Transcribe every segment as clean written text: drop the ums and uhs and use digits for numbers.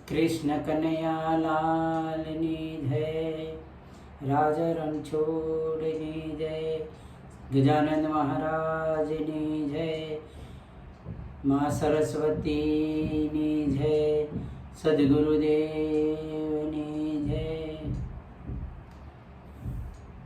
કૃષ્ણ કનૈયા લાલની જય, રાજા રણછોડની જય, ગજાનંદ મહારાજની જય, મા સરસ્વતીની જય, સદગુરુદેવની જય.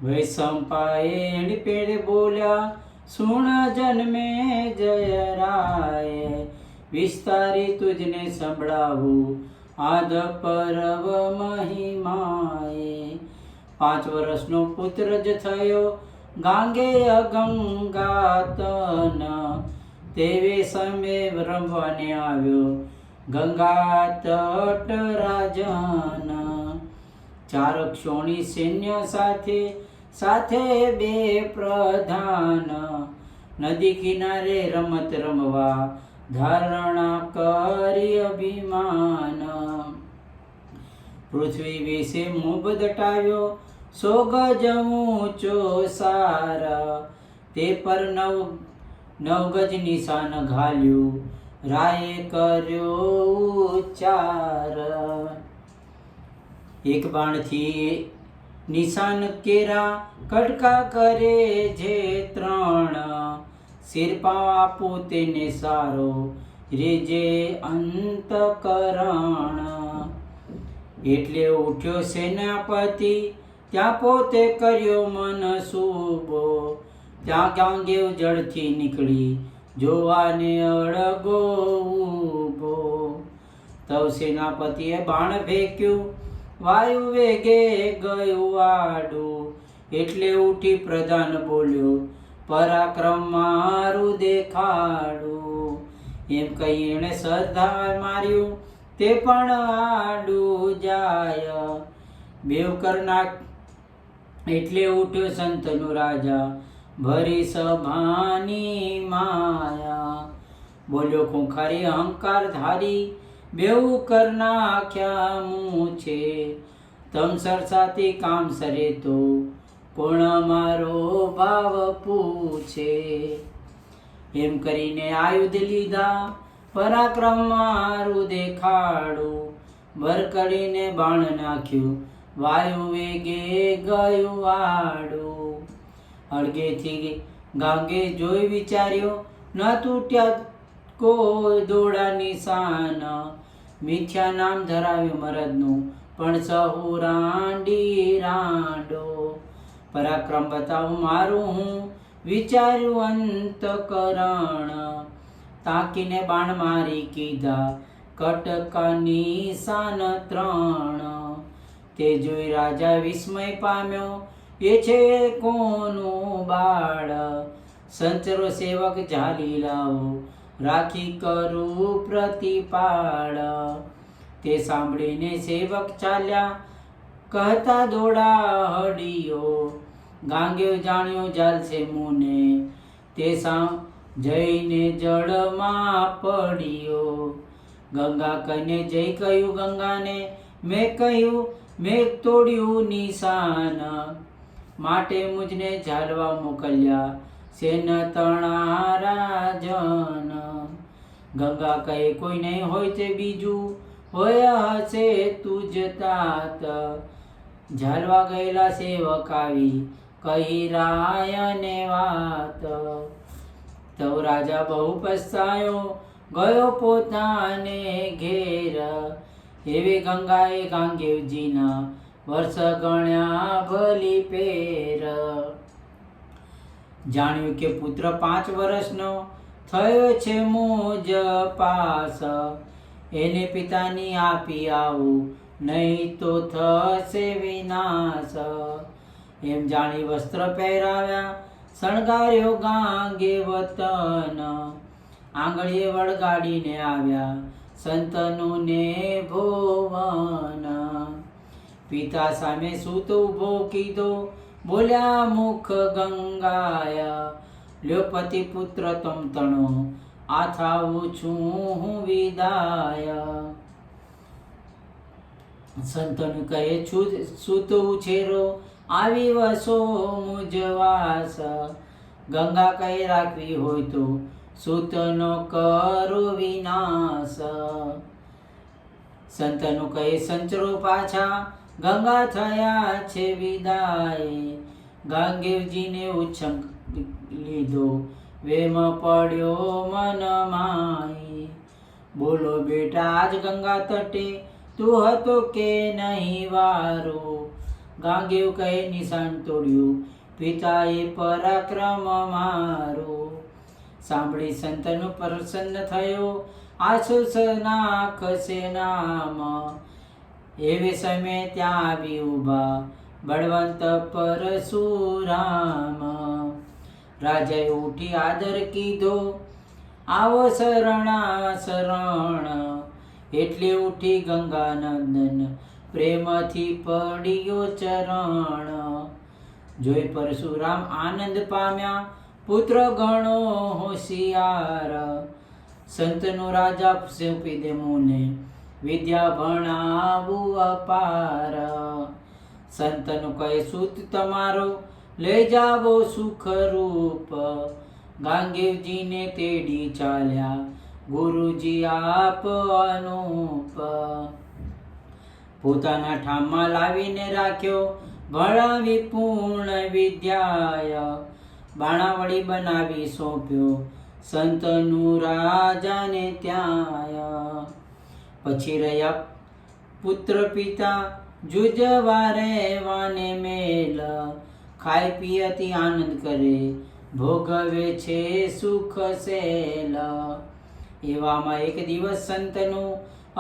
વૈસંપાયણ પેડ બોલ્યા સુણ જન્મે જય રાય, વિસ્તારી તુજને સંભળાવું આદ પરવ મહિમાએ. 5 વર્ષનો પુત્ર જ થયો ગાંગેય ગંગાતન, તેવે સમય રમવાને આવ્યો ગંગા તટ રાજન. 4 ક્ષોણી સૈન્ય સાથે સાથે 2 પ્રધાન, નદી કિનારે રમત રમવા ધારણા કરી અભિમાન. પૃથ્વી વિશે મોભ દટાવ્યો 100 ગજ ઊંચો સાર, તે પર 9 ગજ નિશાન ઘાલ્યું રાયે કર્યો ઉચ્ચાર. એક બાણથી નિશાન કેરા કટકા કરે જે 3, શિરપા આપું તેને સારો રેજે અંતકરણ. એટલે ઉઠ્યો સેનાપતિ ત્યાં પોતે કર્યો મન શુભો, ત્યાં ગાંગેવ જળથી નીકળી જોવાને અળગો ઊભો. તવ સેનાપતિએ બાણ ફેંક્યું વાયુ વેગે ગયું આડું, એટલે ઉઠી પ્રધાન બોલ્યો પરાક્રમ મારું દેખાડું. એમ કહી એણે શ્રદ્ધા માર્યું તે પણ આડું જાય. બેવ કરનાક એટલે ઉઠ્યો સંતનો રાજા ભરી સભાની માયા. બોલ્યો ખૂંખારી અહંકાર ધારી બેવ કર નાખ્યા મૂછે, તમ સરસાથી કામ સરે તો કોણ મારો ભાવ પૂછે. એમ કરીને આયુધ લીધા પરાક્રમ મારું દેખાડું, બર કરીને બાણ નાખ્યું વાયુ વેગે ગયું આડું. અળગેથી ગાંગે જોઈ વિચાર્યો ન તૂટ્યા કોઈ દોડા નિશાન, મિથ્યા નામ ધરાવ્યું મરદનું પણ સહુ રાંડી રાંડો. પરાક્રમ બતાવું મારું હું વિચાર્યું અંતકરણ, તાકીને બાણ મારી કીધા કટકા નિશાન 3. તે જોઈ રાજા વિસ્મય પામ્યો એ છે કોનું બાળ, સંચરો સેવક ઝાલી લાવો રાખી કરું પ્રતિપાળ. તે સાંભળીને સેવક ચાલ્યા કહતા દોડા હડિયો, ગાંગેવ જાણ્યો જાલશે મુને તે જઈને જળમાં પડ્યો. ગંગા કહીને જય કહ્યું ગંગાને મેં કહ્યું મેં તોડ્યું નિશાન, માટે મુજને ઝાલવા મોકલ્યા સેન તણા રાજન. ગંગા કહે કોઈ નહીં હોય તે બીજું હોય હશે તુજ તાત, ઝાલવા ગયેલા સેવક આવી કહી રાયને વાત. તો રાજા બહુ પસ્તાયો ગયો પોતાને ઘેર, એવી ગંગાએ ગાંગેવજીના વર્ષ ગણ્યા ભલી પેર. જાણ્યું કે પુત્ર 5 વર્ષનો થયો છે મુજ પાસ, એને પિતાની આપી આવું નહીં તો થશે વિનાશ. એમ જાણી વસ્ત્ર પહેરાવ્યા શણગાર્યો ગાંગે વતન, આંગળીએ વળગાડીને આવ્યા સંતનુને ભોવન. પિતા સામે સૂત ઊભો કીધો બોલ્યા મુખ ગંગાયા, લ્યો પતિ પુત્ર તમ તણો આ થાવું છું હું વિદાય. સંતનું કહે સૂત ઉછેરો આવી વસો મુજવાસ, ગંગા કહે રાખવી હોય તો સૂતનો કરો વિનાશ. સંતનું કહે સંચરો પાછા ગંગા થયા છે વિદાય. ગાંગેવજીને ઉચ્છંગ લીધો વેમ પડ્યો મન માય. બોલો બેટા આજ ગંગા તટે તું હતો કે નહીં વારો. ગાંગેવ કહે નિશાન તોડ્યું પિતાએ પરાક્રમ મારો. સાંભળી સંતનો પ્રસન્ન થયો આશુષ નાખશે નામ. એવે સમયે ત્યાં આવી ઊભા બળવંત પરશુરામ. રાજાએ ઉઠી આદર કીધો આવો શરણા શરણ. એટલે ઉઠી ગંગાનંદન પ્રેમથી પડ્યો ચરણ. જોઈ પરશુરામ આનંદ પામ્યા પુત્ર ગણો હોશિયાર. સંતનો રાજા સોંપી દે મુને વિદ્યા ભણાવું અપાર. સંતનું કહે સૂત તમારો લઈ જાવો સુખ રૂપ. ગાંગેવજીને તેડી ચાલ્યા ગુરુજી આપ અનુપ. પોતાના ઠામમાં લાવીને રાખ્યો ભણાવી પૂર્ણ વિદ્યાય. બાણાવળી બનાવી સોંપ્યો સંતનું રાજાને ત્યાં. પછી રહ્યા પુત્ર પિતા જુજવા રહેવાને મેલ. ખાઈ પીયતી આનંદ કરે ભોગવે છે સુખ સેલ. એવામાં એક દિવસ સંતનું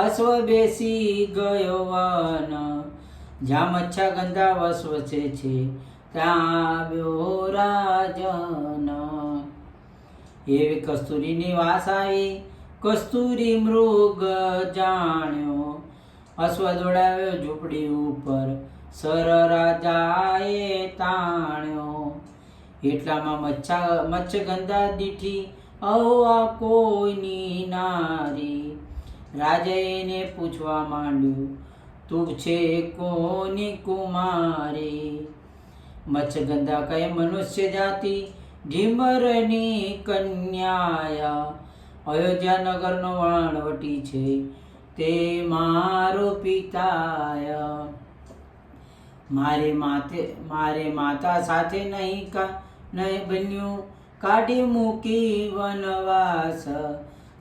અશ્વ બેસી ગયો વન. જ્યાં મચ્છા ગંધા વસવસે છે ત્યાં આવ્યો રાજન. એવી કસ્તુરીની વાસ આવી કસ્તુરી મૃગ જાણ્યો. અશ્વ દોડાવ્યો ઝૂંપડી ઉપર સર રાજાએ તાણ્યો. એટલામાં મચ્છગંધા દીઠી અહો આ કોઈની નારી. રાજાએ એને પૂછવા માંડ્યું તું છે કોની કુમારી. મચ્છગંધા કહે મનુષ્ય જાતિ ઢીમરની કન્યા. અયોધ્યા નગરનો વણવટી છે તે મારો પિતાય. મારે માતા સાથે નહીં બન્યું કાઢી મૂકી વનવાસ.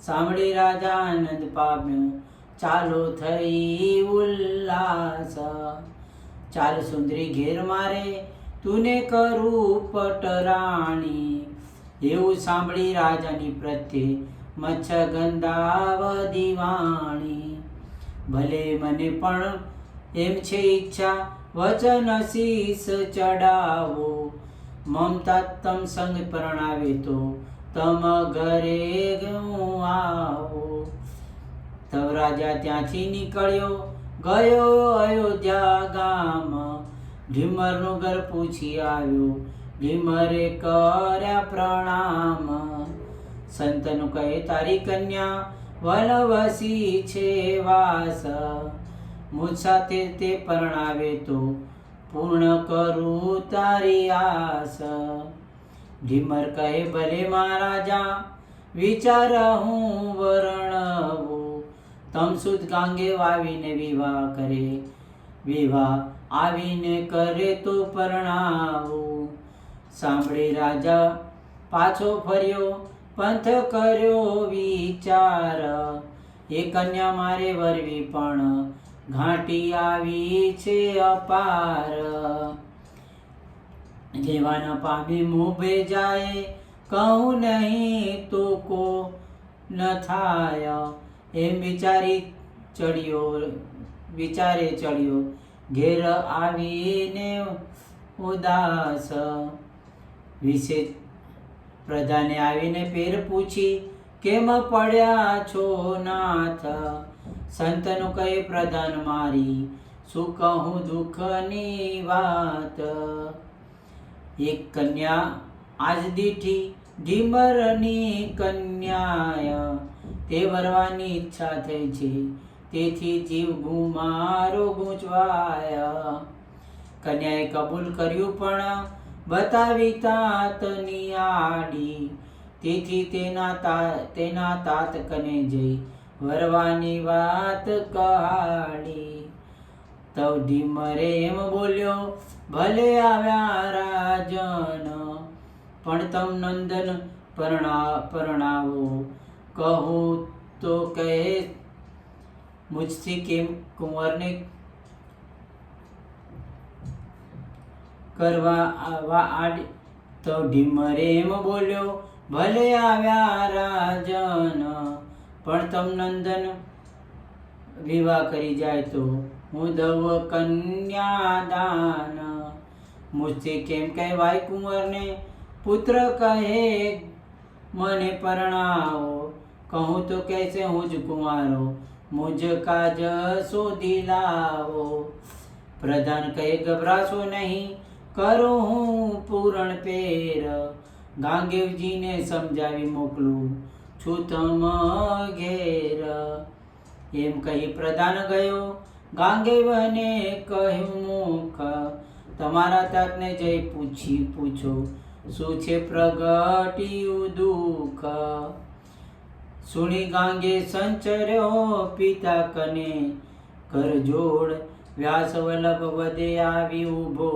સાંભળી રાજા આનંદ પામ્યો ચાલો થઈ ઉલ્લાસ. ચાલ સુંદરી ઘેર મારે તુને કરું પટરાણી. એવું સાંભળી રાજાની પ્રત્યે મચ્છગંધા દીવાણી. ભલે મને પણ એમ છે ઈચ્છા વચન શીશ ચડાવો. મમતા તમ સંગ પરણાવે તો તમ ઘરે હું આવો. તવ રાજા ત્યાંથી નીકળ્યો ગયો અયોધ્યા ગામ. ઢીમરનું ઘર પૂછી આવ્યો ઢીમરે કર્યા પ્રણામ. સંતનું કહે તારી કન્યા વનવસી છે વાસ. મુજ સાથે તે પરણાવે તો પૂર્ણ કરું તારી આસ. ઢીમર કહે ભલે મહારાજા વિચાર હું વર્ણવું. તમ સુદ ગાંગેવ આવીને વિવાહ કરે. વિવાહ આવીને કરે તો પરણાવું. સાંભળી રાજા પાછો ફર્યો પંથ કર્યો વિચાર. એ કન્યા મારે વરવી પણ ઘાટી આવી છે અપાર. લેવાના પામી મોભે જાય કહું નહીં તો કો ન થાય. એમ વિચારે ચડ્યો ઘેર આવીને ઉદાસ. વિશે પ્રધાને આવીને પેર પૂછી કેમ પડ્યા છો નાથ. સંતનું કહે પ્રધાન મારી શું કહું દુઃખની વાત. એક કન્યા આજ દીઠી ઢીમરની કન્યાય. તે વરવાની ઈચ્છા થઈ છે તેથી જીવ ગુમારો ગૂંચવાય. કન્યાએ કબૂલ કર્યું પણ બતાવી તાતની આડી. તેથી તેના તાત કને જઈ વરવાની વાત કહાડી. તવ ઢીમરે એમ બોલ્યો, ભલે આવ્યા રાજન, પણ તમ નંદન પરણાવો. કહું તો કહે મુझથી કેમ કુંવરને કરવા આડી. તો ઢીમરે એમ બોલ્યો, ભલે આવ્યા રાજન, પણ તમ નંદન વિવાહ કરી જાય તો હું દવ કન્યાદાન. મુझથી કેમ કહેવાય કુંવરને પુત્ર કહે મને પરણાવો. કહું તો કહેશે હું જ કુંવારો, મુझ કાજ શોધી લાવો. પ્રધાન કહે ગભરાશો નહીં, કરો હું પૂરણ પેર. ગાંગેવજીને સમજાવી મોકલું છું તમ ઘેર. એમ કહી પ્રધાન ગયો, ગાંગેવને કહ્યું મુખ, તમારા તાતને જઈ પૂછો શું છે પ્રગટ્યું દુઃખ. સુણી ગાંગે સંચર્યો પિતા કને, કર જોડ વ્યાસ વલ્લભ વધે આવી ઊભો.